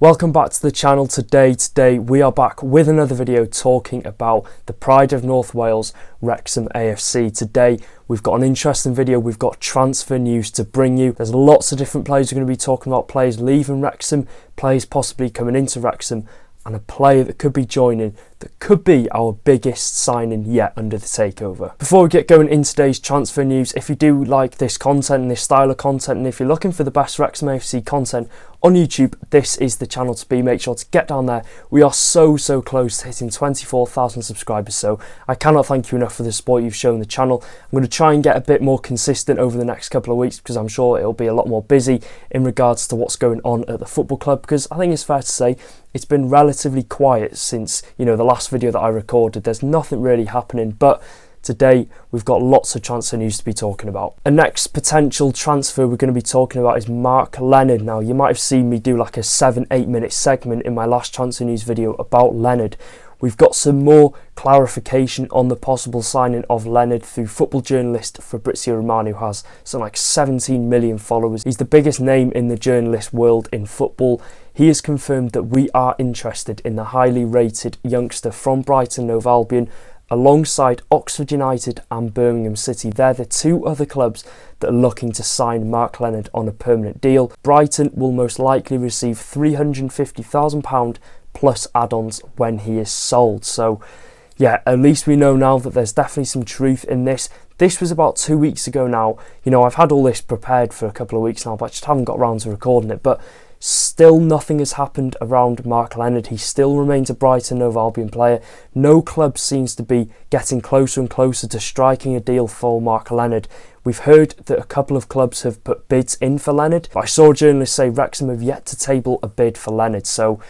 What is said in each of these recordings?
Welcome back to the channel. Today we are back with another video talking about the pride of North Wales, Wrexham AFC. Today we've got an interesting video. We've got transfer news to bring you. There's lots of different players we're going to be talking about, players leaving Wrexham, players possibly coming into Wrexham, and a player that could be joining that could be our biggest signing yet under the takeover. Before we get going in today's transfer news, if you do like this content and this style of content, and if you're looking for the best Wrexham AFC content on YouTube, this is the channel to be. Make sure to get down there. We are so close to hitting 24,000 subscribers, so I cannot thank you enough for the support you've shown the channel. I'm going to try and get a bit more consistent over the next couple of weeks because I'm sure it'll be a lot more busy in regards to what's going on at the football club, because I think it's fair to say it's been relatively quiet since, you know, the last video that I recorded. There's nothing really happening, but today we've got lots of transfer news to be talking about. The next potential transfer we're going to be talking about is Mark Leonard. Now, you might have seen me do like a 7-8 minute segment in my last transfer news video about Leonard. We've got some more clarification on the possible signing of Leonard through football journalist Fabrizio Romano, who has something like 17 million followers. He's the biggest name in the journalist world in football. He has confirmed that we are interested in the highly rated youngster from Brighton and Hove Albion, alongside Oxford United and Birmingham City. They're the two other clubs that are looking to sign Mark Leonard on a permanent deal. Brighton will most likely receive £350,000 plus add-ons when he is sold. So yeah, at least we know now that there's definitely some truth in this. This was about 2 weeks ago now. You know, I've had all this prepared for a couple of weeks now, but I just haven't got around to recording it. But still nothing has happened around Mark Leonard. He still remains a Brighton and Hove Albion player. No club seems to be getting closer and closer to striking a deal for Mark Leonard. We've heard that a couple of clubs have put bids in for Leonard. I saw journalists say Wrexham have yet to table a bid for Leonard. So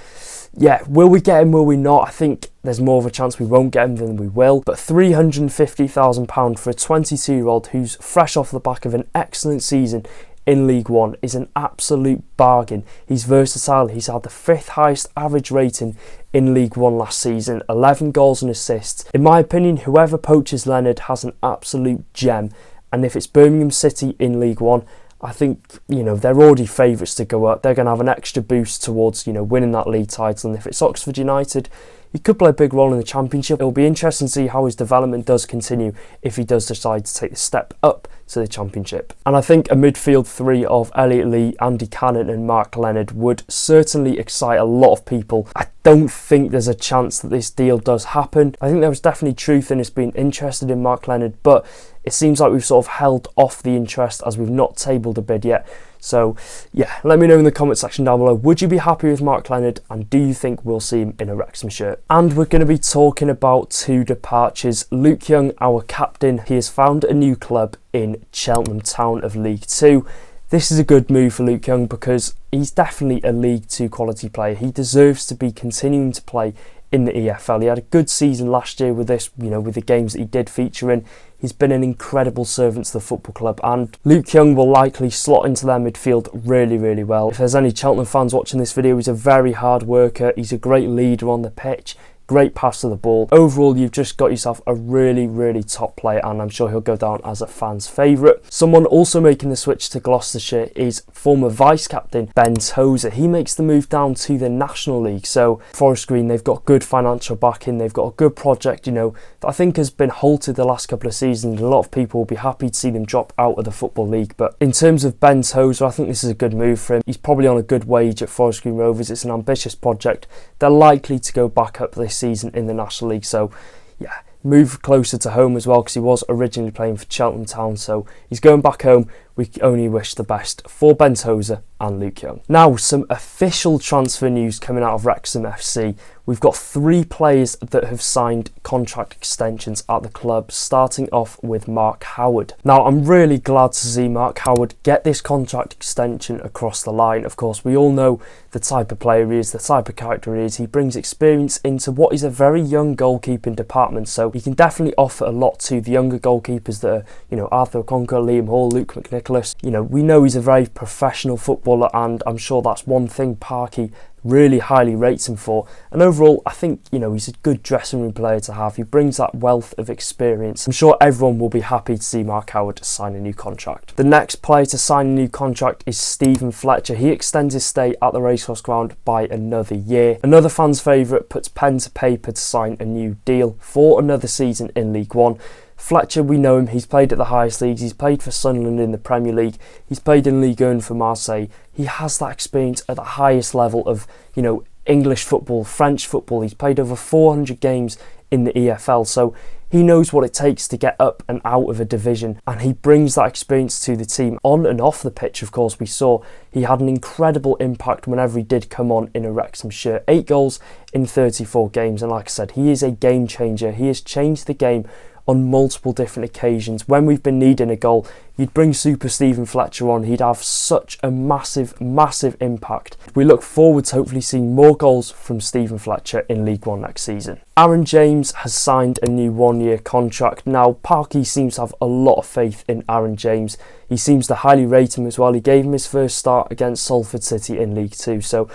yeah, will we get him, will we not? I think there's more of a chance we won't get him than we will. But £350,000 for a 22-year-old who's fresh off the back of an excellent season in League One is an absolute bargain. He's versatile. He's had the 5th highest average rating in League One last season, 11 goals and assists. In my opinion, whoever poaches Leonard has an absolute gem. And if it's Birmingham City in League One, I think, you know, they're already favourites to go up. They're going to have an extra boost towards, you know, winning that league title. And if it's Oxford United, he could play a big role in the Championship. It'll be interesting to see how his development does continue if he does decide to take the step up to the Championship. And I think a midfield three of Elliot Lee, Andy Cannon and Mark Leonard would certainly excite a lot of people. I don't think there's a chance that this deal does happen. I think there was definitely truth in us being interested in Mark Leonard, but it seems like we've sort of held off the interest as we've not tabled a bid yet. So yeah, let me know in the comment section down below. Would you be happy with Mark Leonard, and do you think we'll see him in a Wrexham shirt? And we're going to be talking about two departures. Luke Young, our captain, he has found a new club in Cheltenham Town of League 2. This is a good move for Luke Young because he's definitely a League 2 quality player. He deserves to be continuing to play in the EFL. He had a good season last year with this, you know, with the games that he did feature in. He's been an incredible servant to the football club, and Luke Young will likely slot into their midfield really well. If there's any Cheltenham fans watching this video, he's a very hard worker. He's a great leader on the pitch. Great pass to the ball. Overall, you've just got yourself a really top player, and I'm sure he'll go down as a fan's favourite. Someone also making the switch to Gloucestershire is former vice-captain Ben Tozer. He makes the move down to the National League. So Forest Green, they've got good financial backing. They've got a good project, you know, that I think has been halted the last couple of seasons. A lot of people will be happy to see them drop out of the Football League. But in terms of Ben Tozer, I think this is a good move for him. He's probably on a good wage at Forest Green Rovers. It's an ambitious project. They're likely to go back up this season in the National League, so yeah, move closer to home as well because he was originally playing for Cheltenham Town, so he's going back home. We only wish the best for Ben Tozer and Luke Young. Now, some official transfer news coming out of Wrexham FC. We've got 3 players that have signed contract extensions at the club, starting off with Mark Howard. Now, I'm really glad to see Mark Howard get this contract extension across the line. Of course, we all know the type of player he is, the type of character he is. He brings experience into what is a very young goalkeeping department, so he can definitely offer a lot to the younger goalkeepers that are, you know, Arthur Okonkwo, Liam Hall, Luke McNicholas. ridiculous. You know, we know he's a very professional footballer, and I'm sure that's one thing Parky really highly rates him for. And overall, I think, you know, he's a good dressing room player to have. He brings that wealth of experience. I'm sure everyone will be happy to see Mark Howard sign a new contract. The next player to sign a new contract is Stephen Fletcher. He extends his stay at the Racecourse Ground by another year. Another fan's favourite puts pen to paper to sign a new deal for another season in League One. Fletcher, we know him, he's played at the highest leagues, he's played for Sunderland in the Premier League, he's played in Ligue 1 for Marseille. He has that experience at the highest level of, you know, English football, French football. He's played over 400 games in the EFL, so he knows what it takes to get up and out of a division, and he brings that experience to the team. On and off the pitch, of course, we saw he had an incredible impact whenever he did come on in a Wrexham shirt. 8 goals in 34 games, and like I said, he is a game changer. He has changed the game on multiple different occasions. When we've been needing a goal, you'd bring Super Stephen Fletcher on, he'd have such a massive impact. We look forward to hopefully seeing more goals from Stephen Fletcher in League One next season. Aaron James has signed a new 1-year contract. Now, Parky seems to have a lot of faith in Aaron James. He seems to highly rate him as well. He gave him his first start against Salford City in League 2, so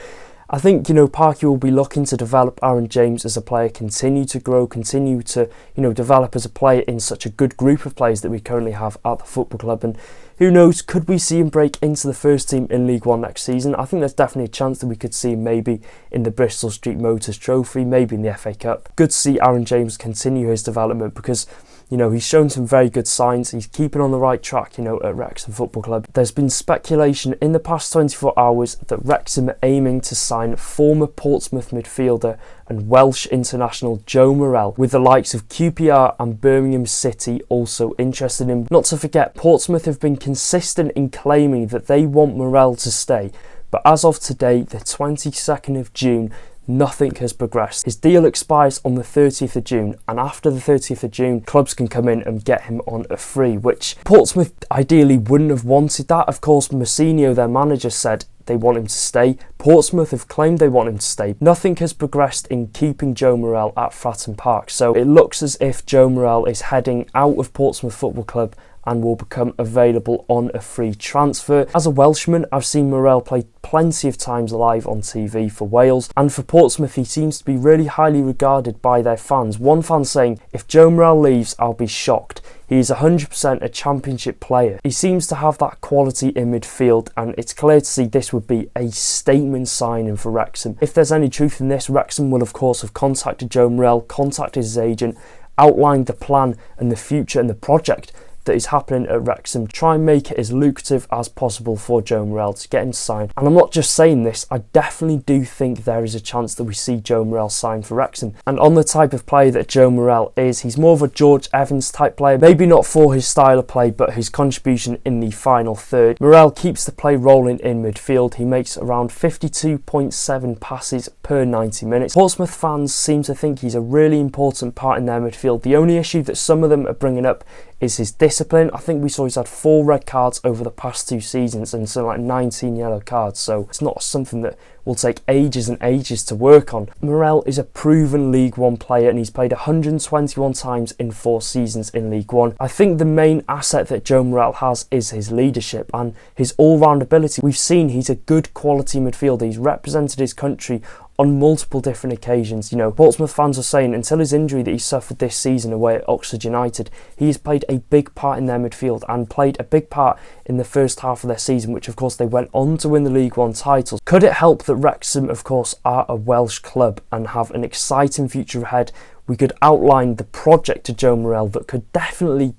I think, you know, Parky will be looking to develop Aaron James as a player, continue to grow, continue to, you know, develop as a player in such a good group of players that we currently have at the football club. And who knows, could we see him break into the first team in League One next season? I think there's definitely a chance that we could see him maybe in the Bristol Street Motors Trophy, maybe in the FA Cup. Good to see Aaron James continue his development because, you know, he's shown some very good signs. He's keeping on the right track, you know, at Wrexham Football Club. There's been speculation in the past 24 hours that Wrexham are aiming to sign former Portsmouth midfielder and Welsh international Joe Morel, with the likes of QPR and Birmingham City also interested in him. Not to forget, Portsmouth have been consistent in claiming that they want Morel to stay, but as of today, the 22nd of June, nothing has progressed. His deal expires on the 30th of June, and after the 30th of June, clubs can come in and get him on a free, which Portsmouth ideally wouldn't have wanted that. Of course, Massinho, their manager, said they want him to stay. Portsmouth have claimed they want him to stay. Nothing has progressed in keeping Joe Morel at Fratton Park, so it looks as if Joe Morel is heading out of Portsmouth Football Club and will become available on a free transfer. As a Welshman, I've seen Morel play plenty of times live on TV for Wales, and for Portsmouth he seems to be really highly regarded by their fans. One fan saying, "If Joe Morel leaves, I'll be shocked. He is 100% a championship player." He seems to have that quality in midfield, and it's clear to see this would be a statement signing for Wrexham. If there's any truth in this, Wrexham will of course have contacted Joe Morel, contacted his agent, outlined the plan and the future and the project that is happening at Wrexham, try and make it as lucrative as possible for Joe Morel to get him signed. And I'm not just saying this, I definitely do think there is a chance that we see Joe Morel signed for Wrexham. And on the type of player that Joe Morel is, he's more of a George Evans type player, maybe not for his style of play, but his contribution in the final third. Morel keeps the play rolling in midfield. He makes around 52.7 passes per 90 minutes. Portsmouth fans seem to think he's a really important part in their midfield. The only issue that some of them are bringing up is his discipline. I think we saw he's had 4 red cards over the past 2 seasons and something like 19 yellow cards, so it's not something that will take ages and ages to work on. Morel is a proven League One player and he's played 121 times in 4 seasons in League One. I think the main asset that Joe Morel has is his leadership and his all-round ability. We've seen he's a good quality midfielder. He's represented his country on multiple different occasions. You know, Portsmouth fans are saying until his injury that he suffered this season away at Oxford United, he has played a big part in their midfield and played a big part in the first half of their season, which of course they went on to win the League One title. Could it help that Wrexham of course are a Welsh club and have an exciting future ahead? We could outline the project to Joe Morel that could definitely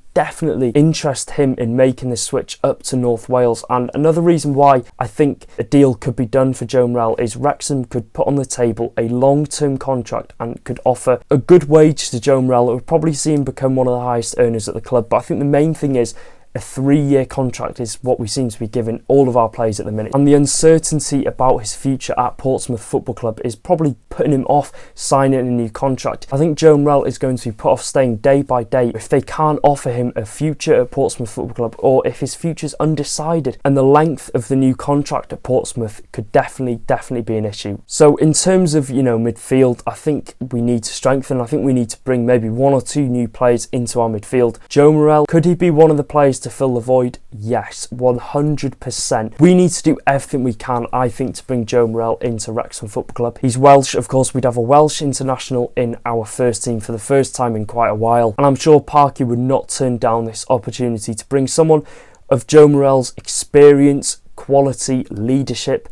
interest him in making the switch up to North Wales. And another reason why I think a deal could be done for Joe Morel is Wrexham could put on the table a long-term contract and could offer a good wage to Joe Morel. It would probably see him become one of the highest earners at the club. But I think the main thing is a 3-year contract is what we seem to be giving all of our players at the minute. And the uncertainty about his future at Portsmouth Football Club is probably putting him off signing a new contract. I think Joe Morel is going to be put off staying day by day if they can't offer him a future at Portsmouth Football Club, or if his future's undecided. And the length of the new contract at Portsmouth could definitely be an issue. So in terms of, you know, midfield, I think we need to strengthen. I think we need to bring maybe 1 or 2 new players into our midfield. Joe Morel, could he be one of the players to to fill the void? Yes, 100%. We need to do everything we can, I think, to bring Joe Morel into Wrexham Football Club. He's Welsh, of course. We'd have a Welsh international in our first team for the first time in quite a while, and I'm sure Parky would not turn down this opportunity to bring someone of Joe Morel's experience, quality, leadership.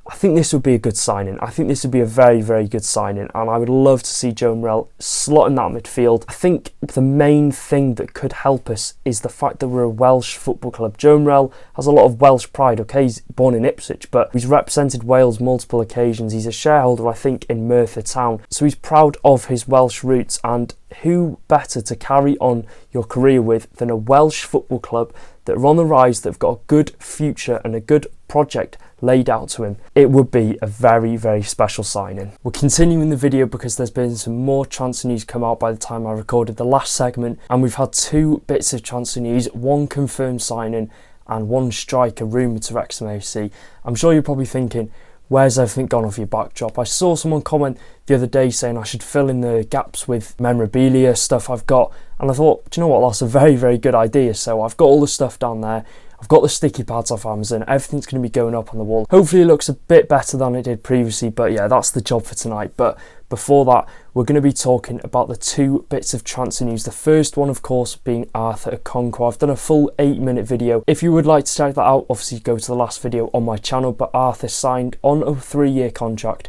I think this would be a good signing. I think this would be a very, very good signing, and I would love to see Joe Morel slot in that midfield. I think the main thing that could help us is the fact that we're a Welsh football club. Joe Morel has a lot of Welsh pride. Okay, he's born in Ipswich, but he's represented Wales multiple occasions. He's a shareholder, I think, in Merthyr Town, so he's proud of his Welsh roots, and who better to carry on your career with than a Welsh football club that are on the rise, that have got a good future and a good project laid out to him. It would be a very, very special signing. We're continuing the video because there's been some more transfer news come out by the time I recorded the last segment, and we've had two bits of transfer news, one confirmed signing and one striker rumoured to Wrexham AFC. I'm sure you're probably thinking, where's everything gone off your backdrop? I saw someone comment the other day saying I should fill in the gaps with memorabilia, stuff I've got, and I thought, do you know what, that's a very, very good idea. So I've got all the stuff down there. I've got the sticky pads off Amazon. Everything's going to be going up on the wall. Hopefully it looks a bit better than it did previously, but yeah, that's the job for tonight. But before that, we're going to be talking about the two bits of transfer news. The first one, of course, being Arthur Okonkwo. I've done a full 8-minute video. If you would like to check that out, obviously go to the last video on my channel, but Arthur signed on a 3-year contract.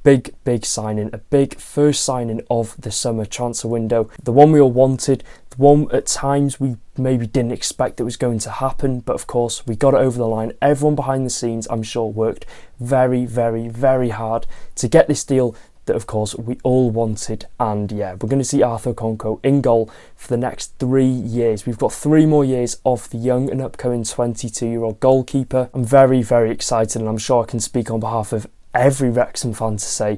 Big signing, a big first signing of the summer transfer window. The one we all wanted, the one at times we maybe didn't expect it was going to happen, but of course we got it over the line. Everyone behind the scenes, I'm sure, worked very, very, very hard to get this deal that of course we all wanted. And yeah, we're going to see Arthur Okonkwo in goal for the next 3 years. We've got 3 more years of the young and upcoming 22-year-old goalkeeper. I'm very, very excited, and I'm sure I can speak on behalf of every Wrexham fan to say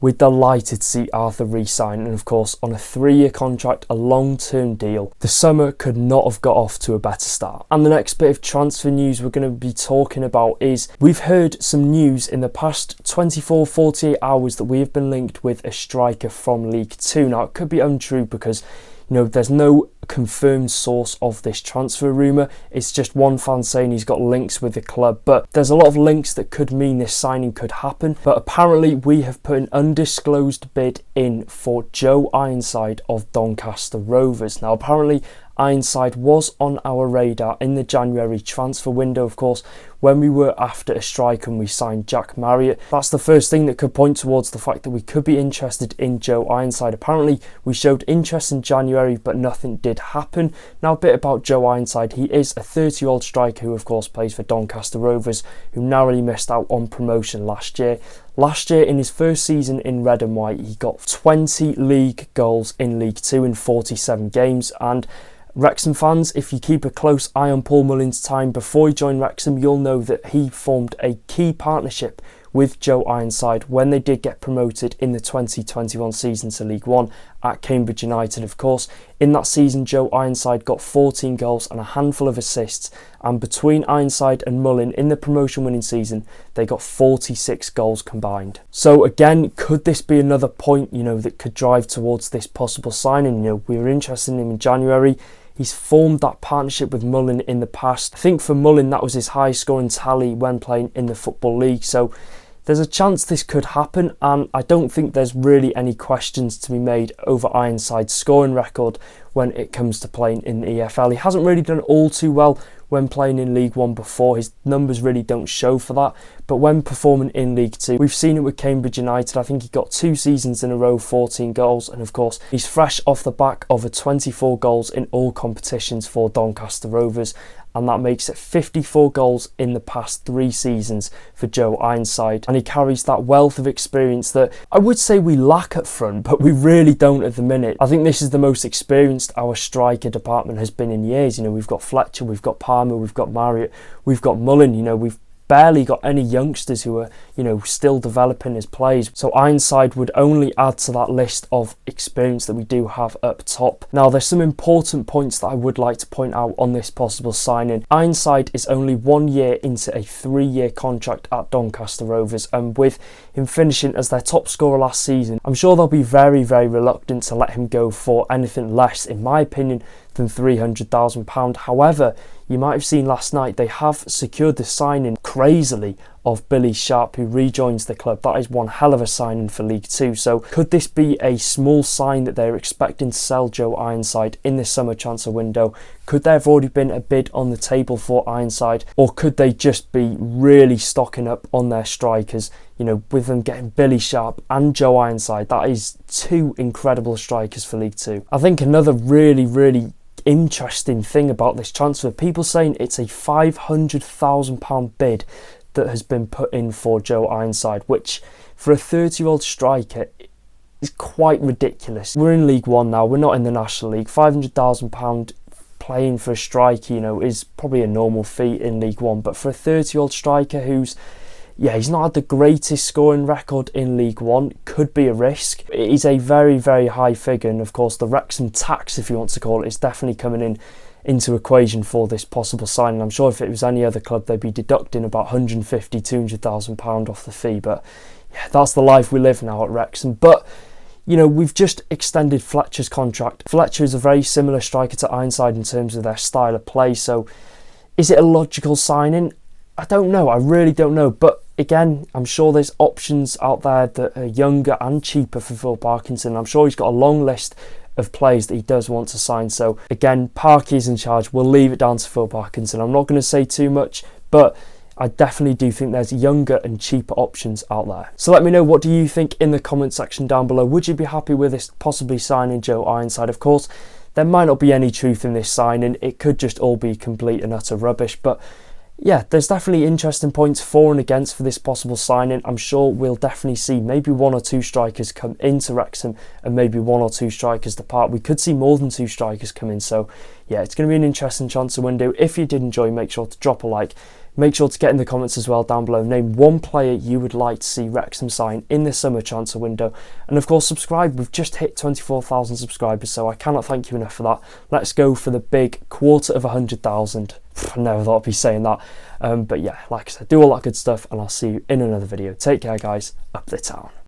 we're delighted to see Arthur re-sign, and of course on a 3-year contract, a long-term deal. The summer could not have got off to a better start. And the next bit of transfer news we're going to be talking about is we've heard some news in the past 24-48 hours that we have been linked with a striker from League 2. Now it could be untrue because there's no confirmed source of this transfer rumour. It's just one fan saying he's got links with the club, but there's a lot of links that could mean this signing could happen. But apparently we have put an undisclosed bid in for Joe Ironside of Doncaster Rovers. Now apparently Ironside was on our radar in the January transfer window, of course, when we were after a striker and we signed Jack Marriott. That's the first thing that could point towards the fact that we could be interested in Joe Ironside. Apparently we showed interest in January, but nothing did happen. Now a bit about Joe Ironside. He is a 30-year-old striker who of course plays for Doncaster Rovers, who narrowly missed out on promotion last year. Last year, in his first season in red and white, he got 20 league goals in League 2 in 47 games, and Wrexham fans, if you keep a close eye on Paul Mullin's time before he joined Wrexham, you'll know that he formed a key partnership with Joe Ironside when they did get promoted in the 2021 season to League 1 at Cambridge United. Of course, in that season, Joe Ironside got 14 goals and a handful of assists, and between Ironside and Mullin in the promotion winning season, they got 46 goals combined. So again, could this be another point, that could drive towards this possible signing? We were interested in him in January. He's formed that partnership with Mullin in the past. I think for Mullin, that was his highest scoring tally when playing in the Football League. So there's a chance this could happen, and I don't think there's really any questions to be made over Ironside's scoring record when it comes to playing in the EFL. He hasn't really done all too well when playing in League 1 before. His numbers really don't show for that, but when performing in League 2, we've seen it with Cambridge United. I think he got 2 seasons in a row, 14 goals, and of course he's fresh off the back of a 24 goals in all competitions for Doncaster Rovers, and that makes it 54 goals in the past 3 seasons for Joe Ironside. And he carries that wealth of experience that I would say we lack at front, but we really don't at the minute. I think this is the most experienced our striker department has been in years. We've got Fletcher, we've got Palmer, we've got Marriott, we've got Mullin. We've barely got any youngsters who are, still developing as players. So Ironside would only add to that list of experience that we do have up top. Now, there's some important points that I would like to point out on this possible signing. Ironside is only 1 year into a 3-year contract at Doncaster Rovers, and with him finishing as their top scorer last season, I'm sure they'll be very, very reluctant to let him go for anything less. In my opinion, than £300,000. However, you might have seen last night they have secured the signing, crazily, of Billy Sharp, who rejoins the club. That is one hell of a signing for League Two. So could this be a small sign that they're expecting to sell Joe Ironside in this summer transfer window? Could there have already been a bid on the table for Ironside, or could they just be really stocking up on their strikers? You know, with them getting Billy Sharp and Joe Ironside, that is two incredible strikers for League Two. I think another really interesting thing about this transfer, people saying it's a £500,000 bid that has been put in for Joe Ironside, which for a 30-year-old striker is quite ridiculous. We're in League One now, we're not in the National League. £500,000 playing for a striker, you know, is probably a normal feat in League One, but for a 30-year-old striker who's, yeah, he's not had the greatest scoring record in League One, could be a risk. It is a very high figure, and of course the Wrexham tax, if you want to call it, is definitely coming into equation for this possible signing. I'm sure if it was any other club, they'd be deducting about £150,000-200,000 off the fee, but yeah, that's the life we live now at Wrexham. But you know, we've just extended Fletcher's contract. Fletcher is a very similar striker to Ironside in terms of their style of play, so is it a logical signing? I don't know, I really don't know, but again, I'm sure there's options out there that are younger and cheaper for Phil Parkinson. I'm sure he's got a long list of players that he does want to sign. So again, Parky is in charge. We'll leave it down to Phil Parkinson. I'm not going to say too much, but I definitely do think there's younger and cheaper options out there. So let me know, what do you think in the comment section down below? Would you be happy with this possibly signing Joe Ironside? Of course, there might not be any truth in this signing. It could just all be complete and utter rubbish, but yeah, there's definitely interesting points for and against for this possible signing. I'm sure we'll definitely see maybe one or two strikers come into Wrexham and maybe one or two strikers depart. We could see more than two strikers come in. So yeah, it's going to be an interesting transfer window. If you did enjoy, make sure to drop a like. Make sure to get in the comments as well down below. Name one player you would like to see Wrexham sign in the summer transfer window. And of course, subscribe. We've just hit 24,000 subscribers, so I cannot thank you enough for that. Let's go for the big 250,000. I never thought I'd be saying that. But yeah, like I said, do all that good stuff, and I'll see you in another video. Take care, guys. Up the town.